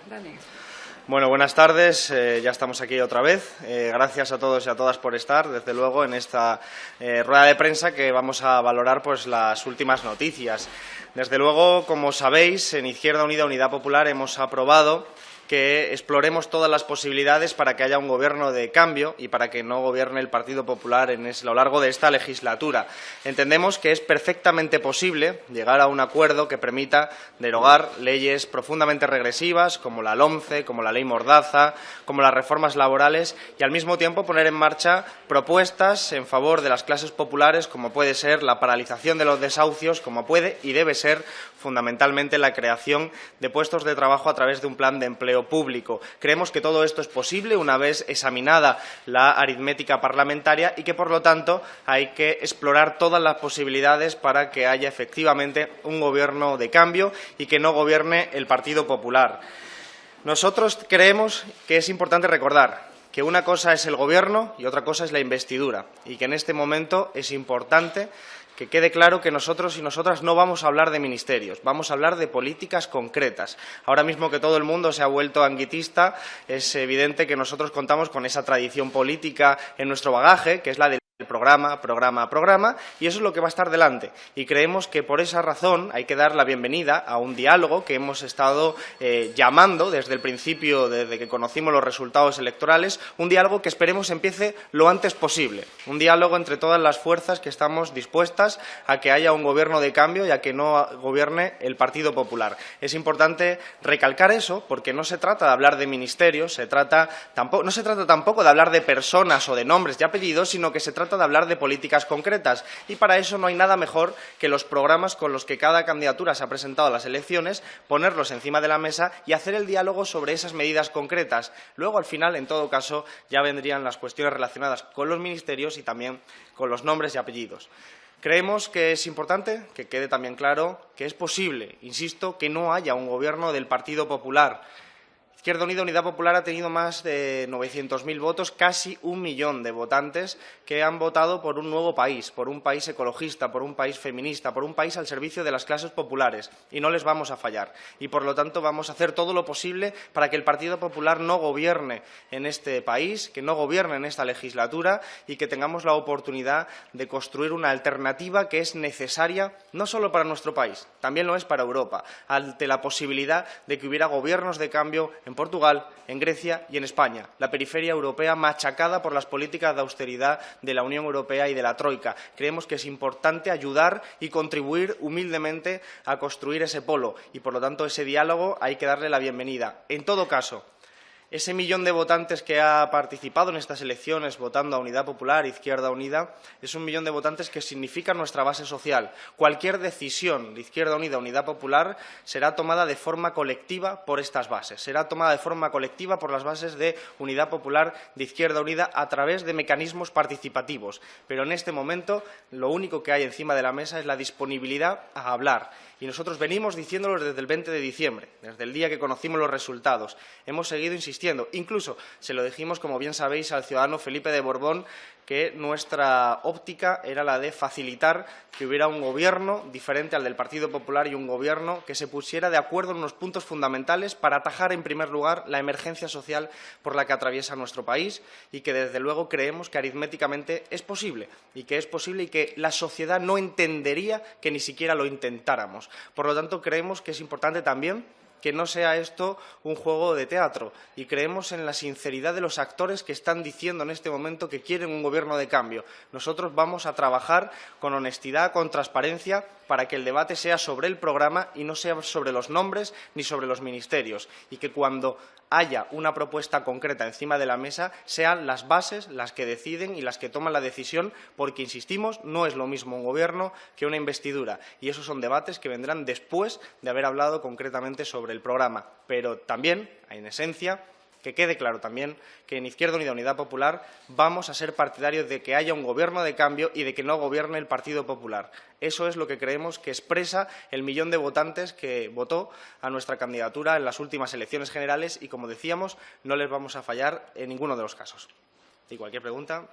Dale. Bueno, buenas tardes. Ya estamos aquí otra vez. Gracias a todos y a todas por estar, desde luego, en esta rueda de prensa que vamos a valorar pues las últimas noticias. Desde luego, como sabéis, en Izquierda Unida, Unidad Popular hemos aprobado que exploremos todas las posibilidades para que haya un gobierno de cambio y para que no gobierne el Partido Popular a lo largo de esta legislatura. Entendemos que es perfectamente posible llegar a un acuerdo que permita derogar leyes profundamente regresivas como la LOMCE, como la Ley Mordaza, como las reformas laborales y al mismo tiempo poner en marcha propuestas en favor de las clases populares como puede ser la paralización de los desahucios, como puede y debe ser fundamentalmente la creación de puestos de trabajo a través de un plan de empleo público. Creemos que todo esto es posible una vez examinada la aritmética parlamentaria y que, por lo tanto, hay que explorar todas las posibilidades para que haya efectivamente un gobierno de cambio y que no gobierne el Partido Popular. Nosotros creemos que es importante recordar que una cosa es el gobierno y otra cosa es la investidura y que en este momento es importante que quede claro que nosotros y nosotras no vamos a hablar de ministerios, vamos a hablar de políticas concretas. Ahora mismo que todo el mundo se ha vuelto anguitista, es evidente que nosotros contamos con esa tradición política en nuestro bagaje, que es la del programa, y eso es lo que va a estar delante. Y creemos que por esa razón hay que dar la bienvenida a un diálogo que hemos estado llamando desde el principio, desde que conocimos los resultados electorales, un diálogo que esperemos empiece lo antes posible, un diálogo entre todas las fuerzas que estamos dispuestas a que haya un gobierno de cambio y a que no gobierne el Partido Popular. Es importante recalcar eso porque no se trata de hablar de ministerios, no se trata tampoco de hablar de personas o de nombres y apellidos, sino que se trata de hablar de políticas concretas y para eso no hay nada mejor que los programas con los que cada candidatura se ha presentado a las elecciones, ponerlos encima de la mesa y hacer el diálogo sobre esas medidas concretas. Luego, al final, en todo caso, ya vendrían las cuestiones relacionadas con los ministerios y también con los nombres y apellidos. Creemos que es importante que quede también claro que es posible, insisto, que no haya un gobierno del Partido Popular. Izquierda Unida, Unidad Popular ha tenido más de 900.000 votos, casi 1 millón de votantes que han votado por un nuevo país, por un país ecologista, por un país feminista, por un país al servicio de las clases populares y no les vamos a fallar. Y, por lo tanto, vamos a hacer todo lo posible para que el Partido Popular no gobierne en este país, que no gobierne en esta legislatura y que tengamos la oportunidad de construir una alternativa que es necesaria no solo para nuestro país, también lo es para Europa, ante la posibilidad de que hubiera gobiernos de cambio en Portugal, en Grecia y en España, la periferia europea machacada por las políticas de austeridad de la Unión Europea y de la Troika. Creemos que es importante ayudar y contribuir humildemente a construir ese polo y, por lo tanto, ese diálogo hay que darle la bienvenida. En todo caso, ese millón de votantes que ha participado en estas elecciones votando a Unidad Popular, Izquierda Unida, es un millón de votantes que significa nuestra base social. Cualquier decisión de Izquierda Unida, Unidad Popular, será tomada de forma colectiva por estas bases. Será tomada de forma colectiva por las bases de Unidad Popular, de Izquierda Unida, a través de mecanismos participativos. Pero en este momento lo único que hay encima de la mesa es la disponibilidad a hablar. Y nosotros venimos diciéndolo desde el 20 de diciembre, desde el día que conocimos los resultados. Hemos seguido insistiendo. Incluso se lo dijimos, como bien sabéis, al ciudadano Felipe de Borbón, que nuestra óptica era la de facilitar que hubiera un gobierno diferente al del Partido Popular y un gobierno que se pusiera de acuerdo en unos puntos fundamentales para atajar, en primer lugar, la emergencia social por la que atraviesa nuestro país y que, desde luego, creemos que aritméticamente es posible y que la sociedad no entendería que ni siquiera lo intentáramos. Por lo tanto, creemos que es importante también que no sea esto un juego de teatro y creemos en la sinceridad de los actores que están diciendo en este momento que quieren un gobierno de cambio. Nosotros vamos a trabajar con honestidad, con transparencia, para que el debate sea sobre el programa y no sea sobre los nombres ni sobre los ministerios y que cuando haya una propuesta concreta encima de la mesa sean las bases las que deciden y las que toman la decisión porque, insistimos, no es lo mismo un gobierno que una investidura y esos son debates que vendrán después de haber hablado concretamente sobre el programa. Pero también, en esencia, que quede claro también que en Izquierda Unida, Unidad Popular vamos a ser partidarios de que haya un gobierno de cambio y de que no gobierne el Partido Popular. Eso es lo que creemos que expresa el millón de votantes que votó a nuestra candidatura en las últimas elecciones generales y, como decíamos, no les vamos a fallar en ninguno de los casos. Y cualquier pregunta.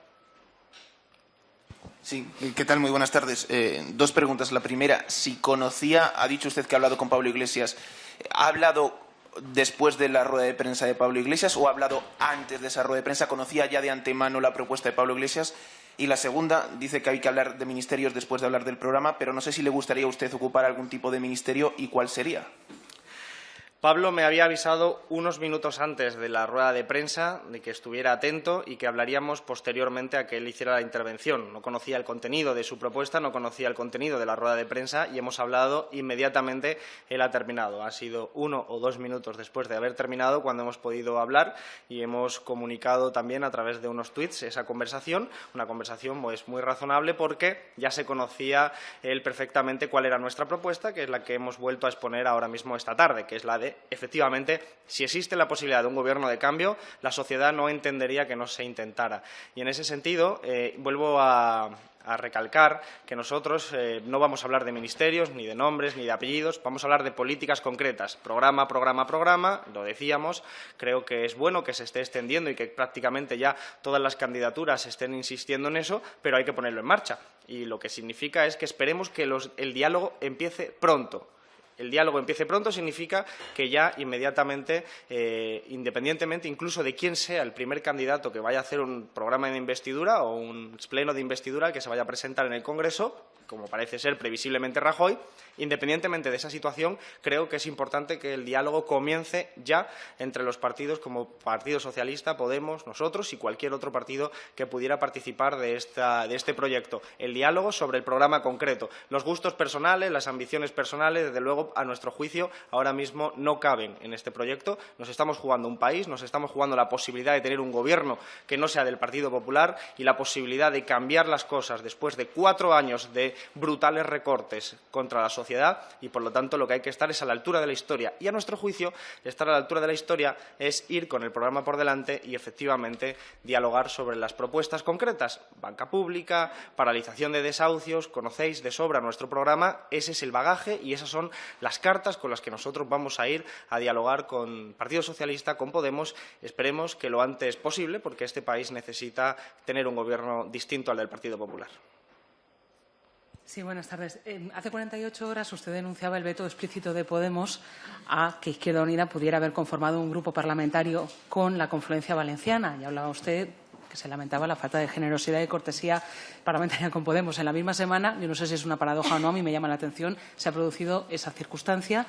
Sí, ¿qué tal? Muy buenas tardes. Dos preguntas. La primera, si conocía, ha dicho usted que ha hablado con Pablo Iglesias, ¿ha hablado después de la rueda de prensa de Pablo Iglesias o ha hablado antes de esa rueda de prensa? ¿Conocía ya de antemano la propuesta de Pablo Iglesias? Y la segunda, dice que hay que hablar de ministerios después de hablar del programa, pero no sé si le gustaría a usted ocupar algún tipo de ministerio y cuál sería. Pablo me había avisado unos minutos antes de la rueda de prensa de que estuviera atento y que hablaríamos posteriormente a que él hiciera la intervención. No conocía el contenido de su propuesta, no conocía el contenido de la rueda de prensa y hemos hablado inmediatamente. Él ha terminado. Ha sido 1 o 2 minutos después de haber terminado cuando hemos podido hablar y hemos comunicado también a través de unos tuits esa conversación, una conversación pues, muy razonable porque ya se conocía él perfectamente cuál era nuestra propuesta, que es la que hemos vuelto a exponer ahora mismo esta tarde, que es la de efectivamente, si existe la posibilidad de un gobierno de cambio, la sociedad no entendería que no se intentara. Y en ese sentido, vuelvo a recalcar que nosotros no vamos a hablar de ministerios, ni de nombres, ni de apellidos, vamos a hablar de políticas concretas, programa, lo decíamos, creo que es bueno que se esté extendiendo y que prácticamente ya todas las candidaturas estén insistiendo en eso, pero hay que ponerlo en marcha. Y lo que significa es que esperemos que el diálogo empiece pronto. El diálogo empiece pronto significa que ya inmediatamente, independientemente incluso de quién sea el primer candidato que vaya a hacer un programa de investidura o un pleno de investidura que se vaya a presentar en el Congreso, como parece ser previsiblemente Rajoy, independientemente de esa situación, creo que es importante que el diálogo comience ya entre los partidos como Partido Socialista, Podemos, nosotros y cualquier otro partido que pudiera participar de este proyecto. El diálogo sobre el programa concreto. Los gustos personales, las ambiciones personales, desde luego, a nuestro juicio, ahora mismo no caben en este proyecto. Nos estamos jugando un país, nos estamos jugando la posibilidad de tener un gobierno que no sea del Partido Popular y la posibilidad de cambiar las cosas después de 4 años de brutales recortes contra la sociedad y, por lo tanto, lo que hay que estar es a la altura de la historia. Y, a nuestro juicio, estar a la altura de la historia es ir con el programa por delante y, efectivamente, dialogar sobre las propuestas concretas. Banca pública, paralización de desahucios, conocéis de sobra nuestro programa, ese es el bagaje y esas son las cartas con las que nosotros vamos a ir a dialogar con Partido Socialista, con Podemos. Esperemos que lo antes posible, porque este país necesita tener un gobierno distinto al del Partido Popular. Sí, buenas tardes. Hace 48 horas usted denunciaba el veto explícito de Podemos a que Izquierda Unida pudiera haber conformado un grupo parlamentario con la confluencia valenciana. Y hablaba usted que se lamentaba la falta de generosidad y cortesía parlamentaria con Podemos. En la misma semana, yo no sé si es una paradoja o no, a mí me llama la atención, se ha producido esa circunstancia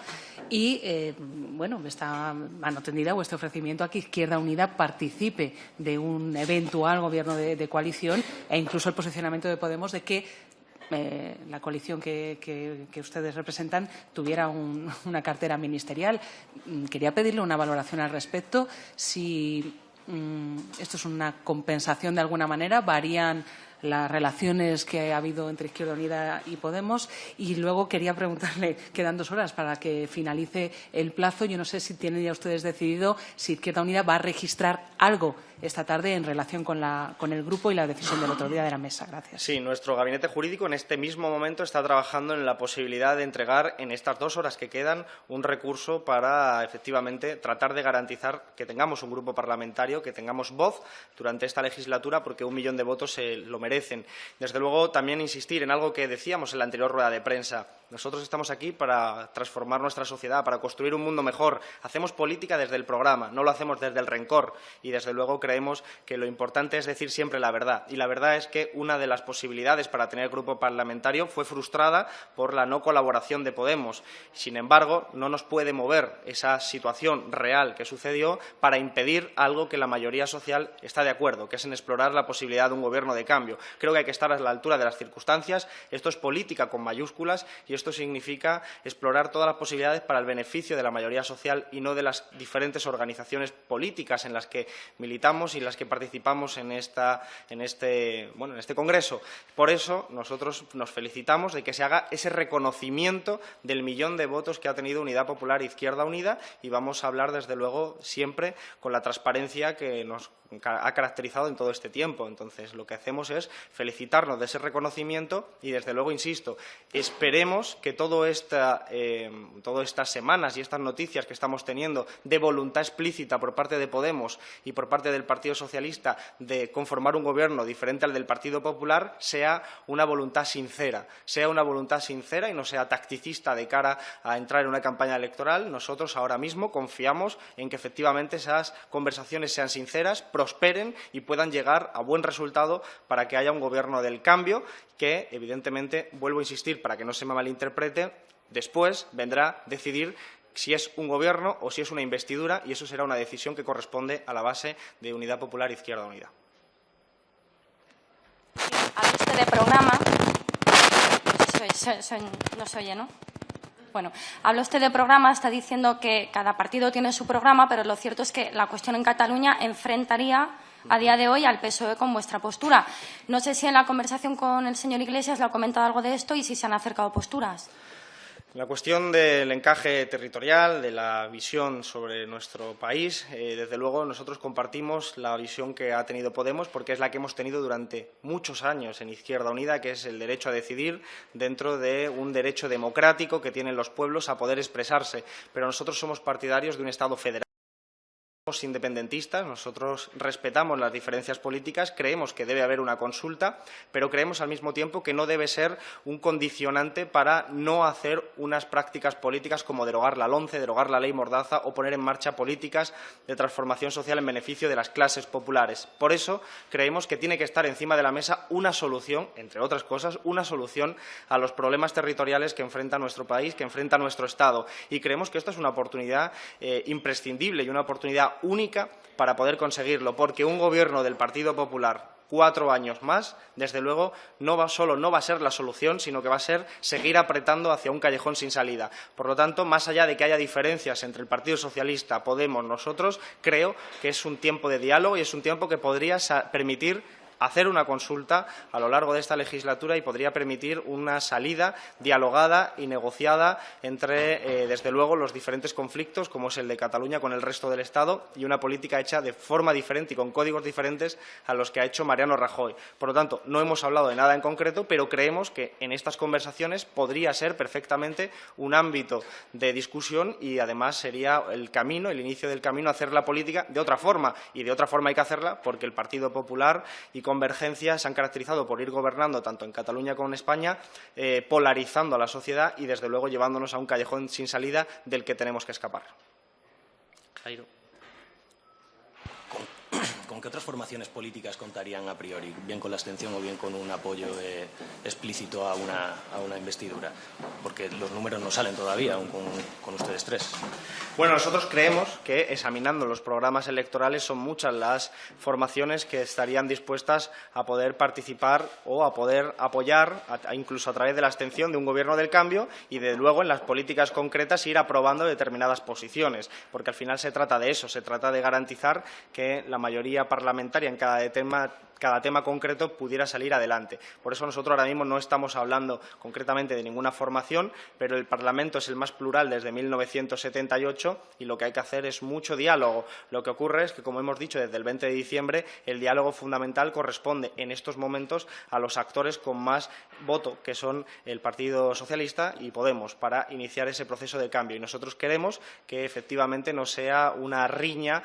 y, bueno, está mano tendida o este ofrecimiento a que Izquierda Unida participe de un eventual gobierno de coalición e incluso el posicionamiento de Podemos de que la coalición que ustedes representan tuviera una cartera ministerial. Quería pedirle una valoración al respecto. Si esto es una compensación de alguna manera, varían las relaciones que ha habido entre Izquierda Unida y Podemos. Y luego quería preguntarle, quedan 2 horas para que finalice el plazo. Yo no sé si tienen ya ustedes decidido si Izquierda Unida va a registrar algo esta tarde en relación con el grupo y la decisión del otro día de la mesa. Gracias. Sí, nuestro gabinete jurídico en este mismo momento está trabajando en la posibilidad de entregar en estas 2 horas que quedan un recurso para efectivamente tratar de garantizar que tengamos un grupo parlamentario, que tengamos voz durante esta legislatura, porque 1 millón de votos se lo merecen. Desde luego, también insistir en algo que decíamos en la anterior rueda de prensa. Nosotros estamos aquí para transformar nuestra sociedad, para construir un mundo mejor. Hacemos política desde el programa, no lo hacemos desde el rencor y, desde luego, creemos que lo importante es decir siempre la verdad. Y la verdad es que una de las posibilidades para tener grupo parlamentario fue frustrada por la no colaboración de Podemos. Sin embargo, no nos puede mover esa situación real que sucedió para impedir algo que la mayoría social está de acuerdo, que es en explorar la posibilidad de un gobierno de cambio. Creo que hay que estar a la altura de las circunstancias. Esto es política con mayúsculas y esto significa explorar todas las posibilidades para el beneficio de la mayoría social y no de las diferentes organizaciones políticas en las que militamos y en las que participamos en este Congreso. Por eso nosotros nos felicitamos de que se haga ese reconocimiento del 1 millón de votos que ha tenido Unidad Popular e Izquierda Unida y vamos a hablar, desde luego, siempre con la transparencia que nos ha caracterizado en todo este tiempo. Entonces, lo que hacemos es felicitarnos de ese reconocimiento y, desde luego, insisto, esperemos creemos que todas estas semanas y estas noticias que estamos teniendo de voluntad explícita por parte de Podemos y por parte del Partido Socialista de conformar un gobierno diferente al del Partido Popular sea una voluntad sincera y no sea tacticista de cara a entrar en una campaña electoral. Nosotros ahora mismo confiamos en que efectivamente esas conversaciones sean sinceras, prosperen y puedan llegar a buen resultado para que haya un gobierno del cambio que, evidentemente, vuelvo a insistir para que no se me malinterprete, después vendrá decidir si es un gobierno o si es una investidura, y eso será una decisión que corresponde a la base de Unidad Popular Izquierda Unida. Habla usted de programa. No se oye, ¿no? Bueno, habla usted de programa, está diciendo que cada partido tiene su programa, pero lo cierto es que la cuestión en Cataluña enfrentaría a día de hoy al PSOE con vuestra postura. No sé si en la conversación con el señor Iglesias le ha comentado algo de esto y si se han acercado posturas. La cuestión del encaje territorial, de la visión sobre nuestro país, desde luego nosotros compartimos la visión que ha tenido Podemos, porque es la que hemos tenido durante muchos años en Izquierda Unida, que es el derecho a decidir dentro de un derecho democrático que tienen los pueblos a poder expresarse. Pero nosotros somos partidarios de un Estado federal. Somos independentistas, nosotros respetamos las diferencias políticas, creemos que debe haber una consulta, pero creemos al mismo tiempo que no debe ser un condicionante para no hacer unas prácticas políticas como derogar la LOMCE, derogar la ley Mordaza o poner en marcha políticas de transformación social en beneficio de las clases populares. Por eso creemos que tiene que estar encima de la mesa una solución, entre otras cosas, una solución a los problemas territoriales que enfrenta nuestro país, que enfrenta nuestro Estado. Y creemos que esta es una oportunidad imprescindible y una oportunidad única para poder conseguirlo, porque un gobierno del Partido Popular 4 años más, desde luego, no va a ser la solución, sino que va a ser seguir apretando hacia un callejón sin salida. Por lo tanto, más allá de que haya diferencias entre el Partido Socialista, Podemos, nosotros, creo que es un tiempo de diálogo y es un tiempo que podría permitir hacer una consulta a lo largo de esta legislatura y podría permitir una salida dialogada y negociada entre, desde luego, los diferentes conflictos, como es el de Cataluña con el resto del Estado, y una política hecha de forma diferente y con códigos diferentes a los que ha hecho Mariano Rajoy. Por lo tanto, no hemos hablado de nada en concreto, pero creemos que en estas conversaciones podría ser perfectamente un ámbito de discusión y, además, sería el camino, el inicio del camino a hacer la política de otra forma. Y de otra forma hay que hacerla porque el Partido Popular y Convergencia se han caracterizado por ir gobernando tanto en Cataluña como en España, polarizando a la sociedad y, desde luego, llevándonos a un callejón sin salida del que tenemos que escapar. Jairo. ¿Con qué otras formaciones políticas contarían a priori, bien con la abstención o bien con un apoyo explícito a una investidura? Porque los números no salen todavía, aún con ustedes tres. Bueno, nosotros creemos que, examinando los programas electorales, son muchas las formaciones que estarían dispuestas a poder participar o a poder apoyar, incluso a través de la abstención, de un gobierno del cambio y, de luego, en las políticas concretas, ir aprobando determinadas posiciones. Porque al final se trata de eso, se trata de garantizar que la mayoría parlamentaria en cada tema concreto pudiera salir adelante. Por eso nosotros ahora mismo no estamos hablando concretamente de ninguna formación, pero el Parlamento es el más plural desde 1978 y lo que hay que hacer es mucho diálogo. Lo que ocurre es que, como hemos dicho desde el 20 de diciembre, el diálogo fundamental corresponde en estos momentos a los actores con más voto, que son el Partido Socialista y Podemos, para iniciar ese proceso de cambio. Y nosotros queremos que efectivamente no sea una riña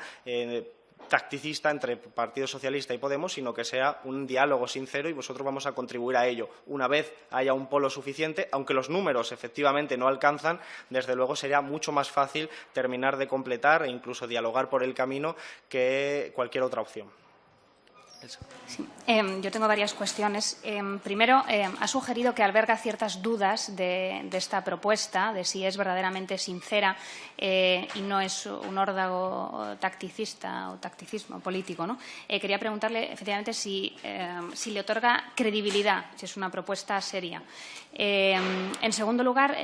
tacticista entre Partido Socialista y Podemos, sino que sea un diálogo sincero y nosotros vamos a contribuir a ello. Una vez haya un polo suficiente, aunque los números efectivamente no alcanzan, desde luego sería mucho más fácil terminar de completar e incluso dialogar por el camino que cualquier otra opción. Sí. Yo tengo varias cuestiones. Primero, ha sugerido que alberga ciertas dudas de esta propuesta, de si es verdaderamente sincera y no es un órdago tacticista o tacticismo político, ¿no? Quería preguntarle, efectivamente, si le otorga credibilidad, si es una propuesta seria. En segundo lugar,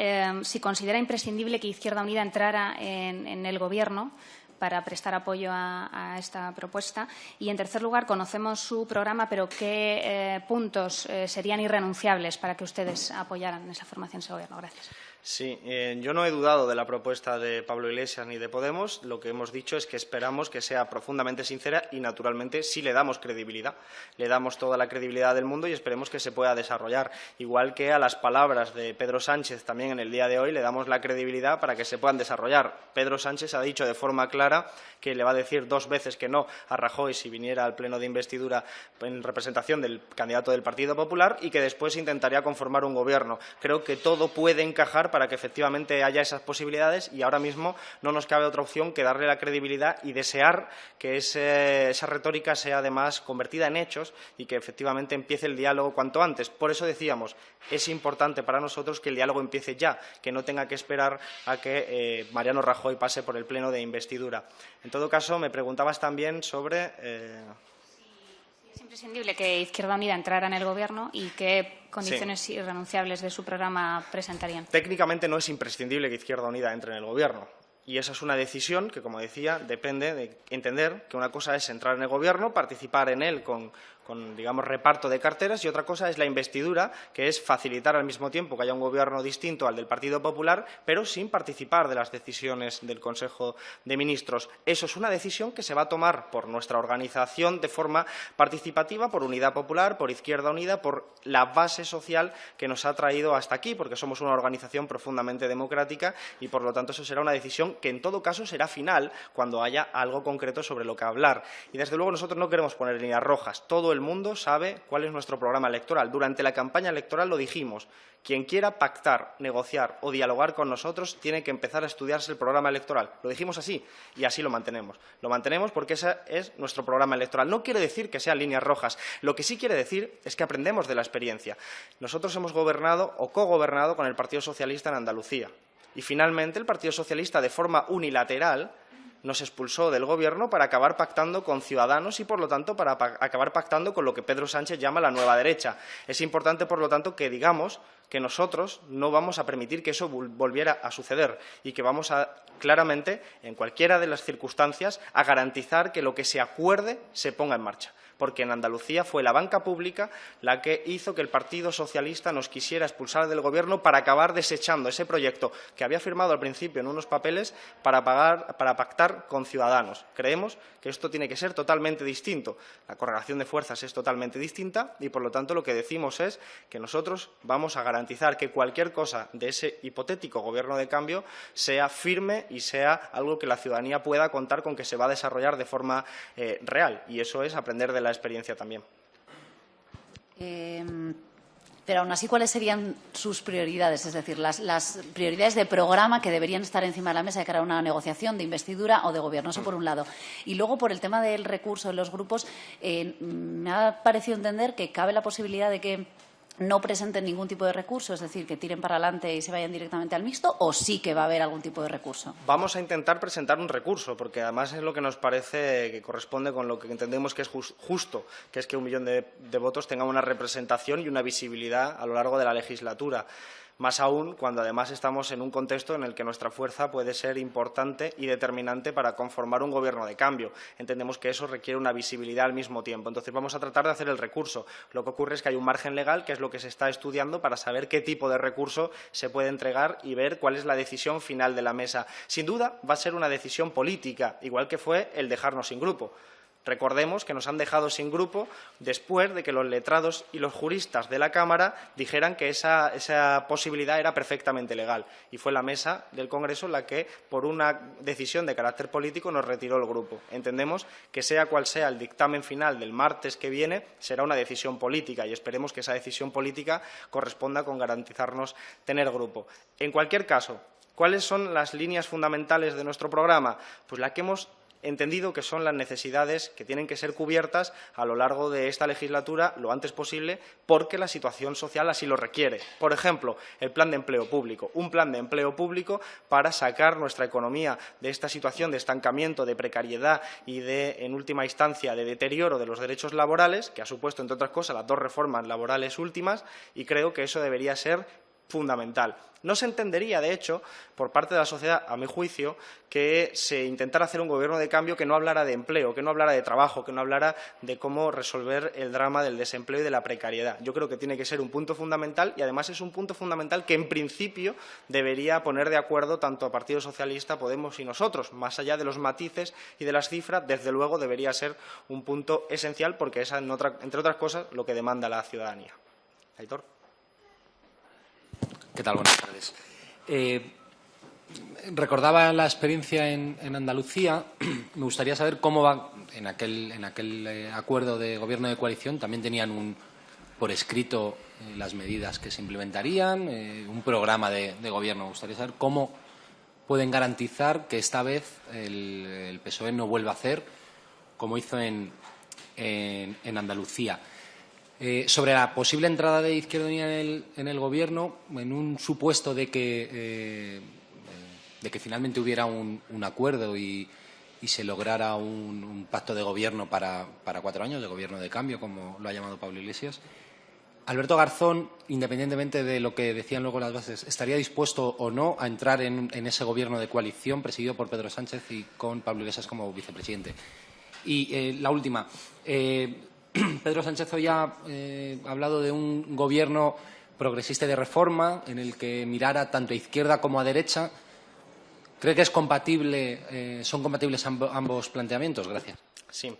si considera imprescindible que Izquierda Unida entrara en el Gobierno para prestar apoyo a esta propuesta. Y, en tercer lugar, conocemos su programa, pero ¿qué puntos serían irrenunciables para que ustedes apoyaran esa formación, ese Gobierno? Gracias. Sí, yo no he dudado de la propuesta de Pablo Iglesias ni de Podemos. Lo que hemos dicho es que esperamos que sea profundamente sincera y, naturalmente, sí le damos credibilidad. Le damos toda la credibilidad del mundo y esperemos que se pueda desarrollar. Igual que a las palabras de Pedro Sánchez también en el día de hoy le damos la credibilidad para que se puedan desarrollar. Pedro Sánchez ha dicho de forma clara que le va a decir 2 veces que no a Rajoy si viniera al pleno de investidura en representación del candidato del Partido Popular y que después intentaría conformar un gobierno. Creo que todo puede encajar para que efectivamente haya esas posibilidades y ahora mismo no nos cabe otra opción que darle la credibilidad y desear que esa retórica sea además convertida en hechos y que efectivamente empiece el diálogo cuanto antes. Por eso decíamos, es importante para nosotros que el diálogo empiece ya, que no tenga que esperar a que Mariano Rajoy pase por el pleno de investidura. En todo caso, me preguntabas también sobre... Es imprescindible que Izquierda Unida entrara en el Gobierno y qué condiciones irrenunciables de su programa presentarían. Técnicamente no es imprescindible que Izquierda Unida entre en el Gobierno. Y esa es una decisión que, como decía, depende de entender que una cosa es entrar en el Gobierno, participar en él con digamos, reparto de carteras, y otra cosa es la investidura, que es facilitar al mismo tiempo que haya un Gobierno distinto al del Partido Popular, pero sin participar de las decisiones del Consejo de Ministros. Eso es una decisión que se va a tomar por nuestra organización de forma participativa, por Unidad Popular, por Izquierda Unida, por la base social que nos ha traído hasta aquí, porque somos una organización profundamente democrática y, por lo tanto, eso será una decisión que, en todo caso, será final cuando haya algo concreto sobre lo que hablar. Y, desde luego, nosotros no queremos poner líneas rojas. Todo el mundo sabe cuál es nuestro programa electoral. Durante la campaña electoral lo dijimos. Quien quiera pactar, negociar o dialogar con nosotros tiene que empezar a estudiarse el programa electoral. Lo dijimos así y así lo mantenemos. Lo mantenemos porque ese es nuestro programa electoral. No quiere decir que sean líneas rojas. Lo que sí quiere decir es que aprendemos de la experiencia. Nosotros hemos gobernado o cogobernado con el Partido Socialista en Andalucía. Y, finalmente, el Partido Socialista, de forma unilateral, nos expulsó del Gobierno para acabar pactando con Ciudadanos y, por lo tanto, para acabar pactando con lo que Pedro Sánchez llama la nueva derecha. Es importante, por lo tanto, que digamos que nosotros no vamos a permitir que eso volviera a suceder y que vamos a, claramente, en cualquiera de las circunstancias, a garantizar que lo que se acuerde se ponga en marcha. Porque en Andalucía fue la banca pública la que hizo que el Partido Socialista nos quisiera expulsar del Gobierno para acabar desechando ese proyecto que había firmado al principio en unos papeles para pactar con Ciudadanos. Creemos que esto tiene que ser totalmente distinto. La correlación de fuerzas es totalmente distinta y, por lo tanto, lo que decimos es que nosotros vamos a garantizar que cualquier cosa de ese hipotético Gobierno de cambio sea firme y sea algo que la ciudadanía pueda contar con que se va a desarrollar de forma real. Y eso es aprender de la experiencia también. Pero aún así, ¿cuáles serían sus prioridades? Es decir, las prioridades de programa que deberían estar encima de la mesa de cara a una negociación de investidura o de gobierno. Eso por un lado. Y luego, por el tema del recurso de los grupos, me ha parecido entender que cabe la posibilidad de que no presenten ningún tipo de recurso, es decir, que tiren para adelante y se vayan directamente al mixto, o sí que va a haber algún tipo de recurso. Vamos a intentar presentar un recurso, porque además es lo que nos parece que corresponde con lo que entendemos que es justo, que es que 1 millón de votos tenga una representación y una visibilidad a lo largo de la legislatura. Más aún cuando además estamos en un contexto en el que nuestra fuerza puede ser importante y determinante para conformar un gobierno de cambio. Entendemos que eso requiere una visibilidad al mismo tiempo. Entonces vamos a tratar de hacer el recurso. Lo que ocurre es que hay un margen legal, que es lo que se está estudiando para saber qué tipo de recurso se puede entregar y ver cuál es la decisión final de la mesa. Sin duda va a ser una decisión política, igual que fue el dejarnos sin grupo. Recordemos que nos han dejado sin grupo después de que los letrados y los juristas de la Cámara dijeran que esa posibilidad era perfectamente legal. Y fue la mesa del Congreso la que, por una decisión de carácter político, nos retiró el grupo. Entendemos que, sea cual sea el dictamen final del martes que viene, será una decisión política y esperemos que esa decisión política corresponda con garantizarnos tener grupo. En cualquier caso, ¿cuáles son las líneas fundamentales de nuestro programa? Pues la que hemos entendido que son las necesidades que tienen que ser cubiertas a lo largo de esta legislatura lo antes posible porque la situación social así lo requiere. Por ejemplo, el plan de empleo público. Un plan de empleo público para sacar nuestra economía de esta situación de estancamiento, de precariedad y en última instancia, de deterioro de los derechos laborales, que ha supuesto, entre otras cosas, las 2 reformas laborales últimas, y creo que eso debería ser fundamental. No se entendería, de hecho, por parte de la sociedad, a mi juicio, que se intentara hacer un gobierno de cambio que no hablara de empleo, que no hablara de trabajo, que no hablara de cómo resolver el drama del desempleo y de la precariedad. Yo creo que tiene que ser un punto fundamental y, además, es un punto fundamental que, en principio, debería poner de acuerdo tanto a Partido Socialista, Podemos y nosotros. Más allá de los matices y de las cifras, desde luego debería ser un punto esencial porque es, entre otras cosas, lo que demanda la ciudadanía. Aitor. ¿Qué tal? Buenas tardes. Recordaba la experiencia en Andalucía. Me gustaría saber cómo va en aquel acuerdo de gobierno de coalición. También tenían por escrito las medidas que se implementarían, un programa de gobierno. Me gustaría saber cómo pueden garantizar que esta vez el PSOE no vuelva a hacer como hizo en Andalucía. Sobre la posible entrada de Izquierda Unida en el Gobierno, en un supuesto de que finalmente hubiera un acuerdo y se lograra un pacto de Gobierno para 4 años, de Gobierno de cambio, como lo ha llamado Pablo Iglesias, Alberto Garzón, independientemente de lo que decían luego las bases, ¿estaría dispuesto o no a entrar en ese Gobierno de coalición presidido por Pedro Sánchez y con Pablo Iglesias como vicepresidente? Y la última. Pedro Sánchez hoy ha hablado de un gobierno progresista y de reforma en el que mirara tanto a izquierda como a derecha. ¿Cree que son compatibles ambos planteamientos? Gracias. Sí.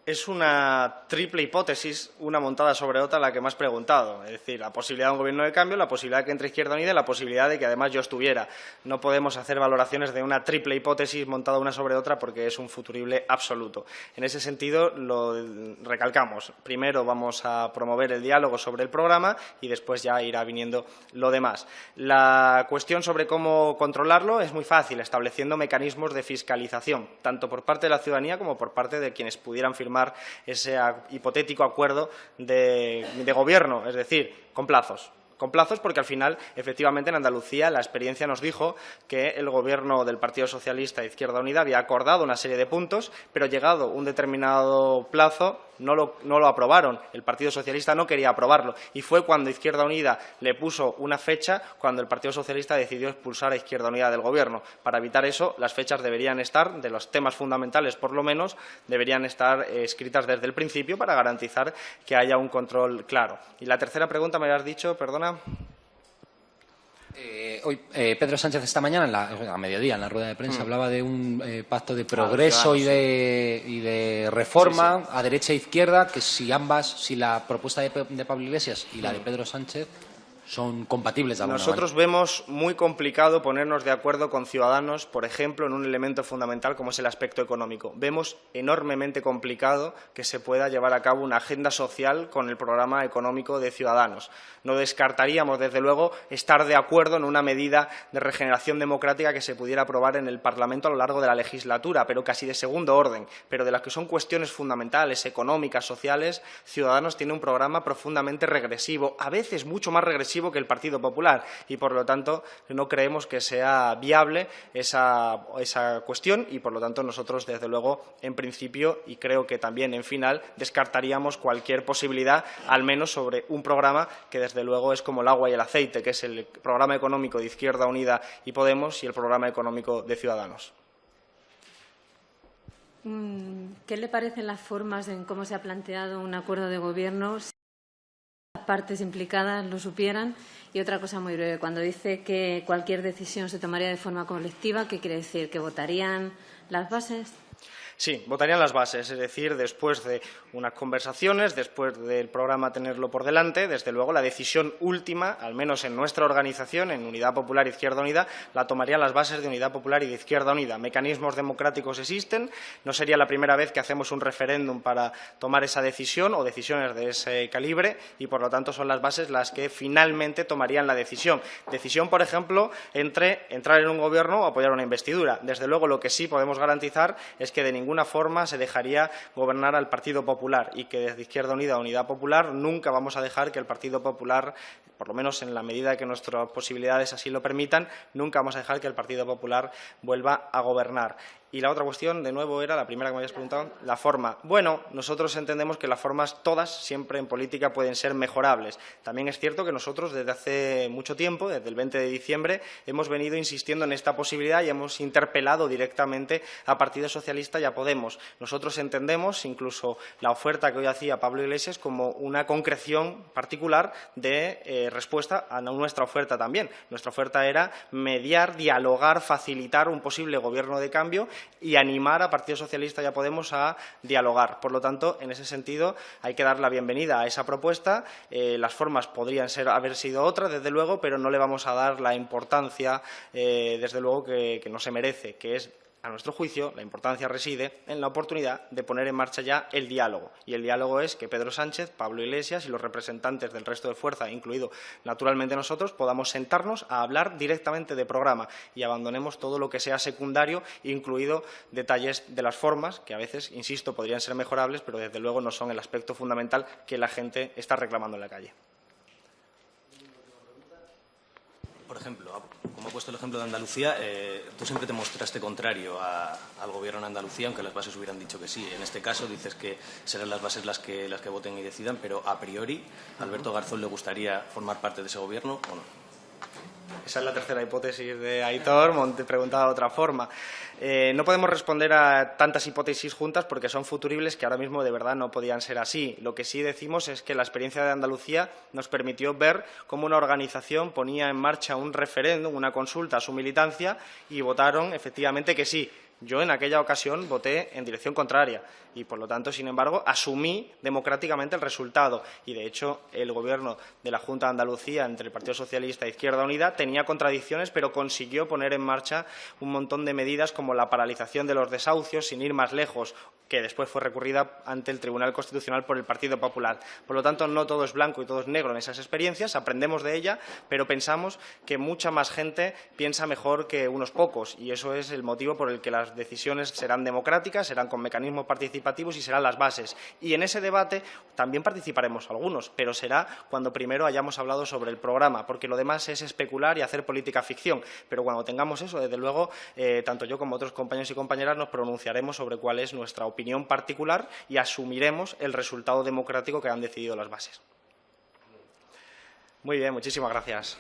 Es una triple hipótesis, una montada sobre otra, la que me has preguntado. Es decir, la posibilidad de un gobierno de cambio, la posibilidad de que entre Izquierda Unida y la posibilidad de que además yo estuviera. No podemos hacer valoraciones de una triple hipótesis montada una sobre otra porque es un futurible absoluto. En ese sentido, lo recalcamos. Primero vamos a promover el diálogo sobre el programa y después ya irá viniendo lo demás. La cuestión sobre cómo controlarlo es muy fácil, estableciendo mecanismos de fiscalización, tanto por parte de la ciudadanía como por parte de quienes pudieran firmar ese hipotético acuerdo de gobierno, es decir, con plazos. Con plazos porque al final, efectivamente, en Andalucía la experiencia nos dijo que el Gobierno del Partido Socialista e Izquierda Unida había acordado una serie de puntos, pero llegado un determinado plazo no lo aprobaron. El Partido Socialista no quería aprobarlo y fue cuando Izquierda Unida le puso una fecha cuando el Partido Socialista decidió expulsar a Izquierda Unida del Gobierno. Para evitar eso, las fechas deberían estar, de los temas fundamentales por lo menos, deberían estar escritas desde el principio para garantizar que haya un control claro. Y la tercera pregunta me habías dicho, perdona. Hoy Pedro Sánchez esta mañana, a mediodía, en la rueda de prensa, hablaba de un pacto de progreso y de reforma, sí, a derecha e izquierda, que si la propuesta de Pablo Iglesias y la de Pedro Sánchez son compatibles de alguna manera. Nosotros vemos muy complicado ponernos de acuerdo con Ciudadanos, por ejemplo, en un elemento fundamental como es el aspecto económico. Vemos enormemente complicado que se pueda llevar a cabo una agenda social con el programa económico de Ciudadanos. No descartaríamos, desde luego, estar de acuerdo en una medida de regeneración democrática que se pudiera aprobar en el Parlamento a lo largo de la legislatura, pero casi de segundo orden. Pero de las que son cuestiones fundamentales, económicas, sociales, Ciudadanos tiene un programa profundamente regresivo, a veces mucho más regresivo que el Partido Popular y, por lo tanto, no creemos que sea viable esa cuestión y, por lo tanto, nosotros, desde luego, en principio y creo que también en final, descartaríamos cualquier posibilidad, al menos sobre un programa que, desde luego, es como el agua y el aceite, que es el programa económico de Izquierda Unida y Podemos y el programa económico de Ciudadanos. ¿Qué le parecen las formas en cómo se ha planteado un acuerdo de gobierno? Las partes implicadas lo supieran. Y otra cosa muy breve, cuando dice que cualquier decisión se tomaría de forma colectiva, ¿qué quiere decir? ¿Que votarían las bases? Sí, votarían las bases, es decir, después de unas conversaciones, después del programa tenerlo por delante, desde luego la decisión última, al menos en nuestra organización, en Unidad Popular e Izquierda Unida, la tomarían las bases de Unidad Popular y de Izquierda Unida. Mecanismos democráticos existen, no sería la primera vez que hacemos un referéndum para tomar esa decisión o decisiones de ese calibre y, por lo tanto, son las bases las que finalmente tomarían la decisión. Decisión, por ejemplo, entre entrar en un gobierno o apoyar una investidura. Desde luego, lo que sí podemos garantizar es que de ninguna forma se dejaría gobernar al Partido Popular y que desde Izquierda Unida a Unidad Popular nunca vamos a dejar que el Partido Popular, por lo menos en la medida que nuestras posibilidades así lo permitan, nunca vamos a dejar que el Partido Popular vuelva a gobernar. Y la otra cuestión, de nuevo, era la primera que me habías preguntado, la forma. Bueno, nosotros entendemos que las formas todas, siempre en política, pueden ser mejorables. También es cierto que nosotros, desde hace mucho tiempo, desde el 20 de diciembre, hemos venido insistiendo en esta posibilidad y hemos interpelado directamente a Partido Socialista y a Podemos. Nosotros entendemos incluso la oferta que hoy hacía Pablo Iglesias como una concreción particular de respuesta a nuestra oferta también. Nuestra oferta era mediar, dialogar, facilitar un posible gobierno de cambio y animar a Partido Socialista y a Podemos a dialogar. Por lo tanto, en ese sentido, hay que dar la bienvenida a esa propuesta. Las formas podrían haber sido otras, desde luego, pero no le vamos a dar la importancia, desde luego, que no se merece, que es, a nuestro juicio, la importancia reside en la oportunidad de poner en marcha ya el diálogo. Y el diálogo es que Pedro Sánchez, Pablo Iglesias y los representantes del resto de fuerza, incluido naturalmente nosotros, podamos sentarnos a hablar directamente de programa y abandonemos todo lo que sea secundario, incluido detalles de las formas, que a veces, insisto, podrían ser mejorables, pero desde luego no son el aspecto fundamental que la gente está reclamando en la calle. Por ejemplo, como he puesto el ejemplo de Andalucía, tú siempre te mostraste contrario al Gobierno en Andalucía, aunque las bases hubieran dicho que sí. En este caso dices que serán las bases las que voten y decidan, pero a priori, ¿a Alberto Garzón le gustaría formar parte de ese Gobierno o no? Esa es la tercera hipótesis de Aitor, te preguntaba de otra forma. No podemos responder a tantas hipótesis juntas porque son futuribles que ahora mismo de verdad no podían ser así. Lo que sí decimos es que la experiencia de Andalucía nos permitió ver cómo una organización ponía en marcha un referéndum, una consulta a su militancia y votaron efectivamente que sí. Yo en aquella ocasión voté en dirección contraria y, por lo tanto, sin embargo, asumí democráticamente el resultado. Y, de hecho, el Gobierno de la Junta de Andalucía entre el Partido Socialista e Izquierda Unida tenía contradicciones, pero consiguió poner en marcha un montón de medidas como la paralización de los desahucios, sin ir más lejos, que después fue recurrida ante el Tribunal Constitucional por el Partido Popular. Por lo tanto, no todo es blanco y todo es negro en esas experiencias, aprendemos de ella, pero pensamos que mucha más gente piensa mejor que unos pocos y eso es el motivo por el que las decisiones serán democráticas, serán con mecanismos participativos y serán las bases. Y en ese debate también participaremos algunos, pero será cuando primero hayamos hablado sobre el programa, porque lo demás es especular y hacer política ficción. Pero cuando tengamos eso, desde luego, tanto yo como otros compañeros y compañeras nos pronunciaremos sobre cuál es nuestra opinión particular y asumiremos el resultado democrático que han decidido las bases. Muy bien, muchísimas gracias.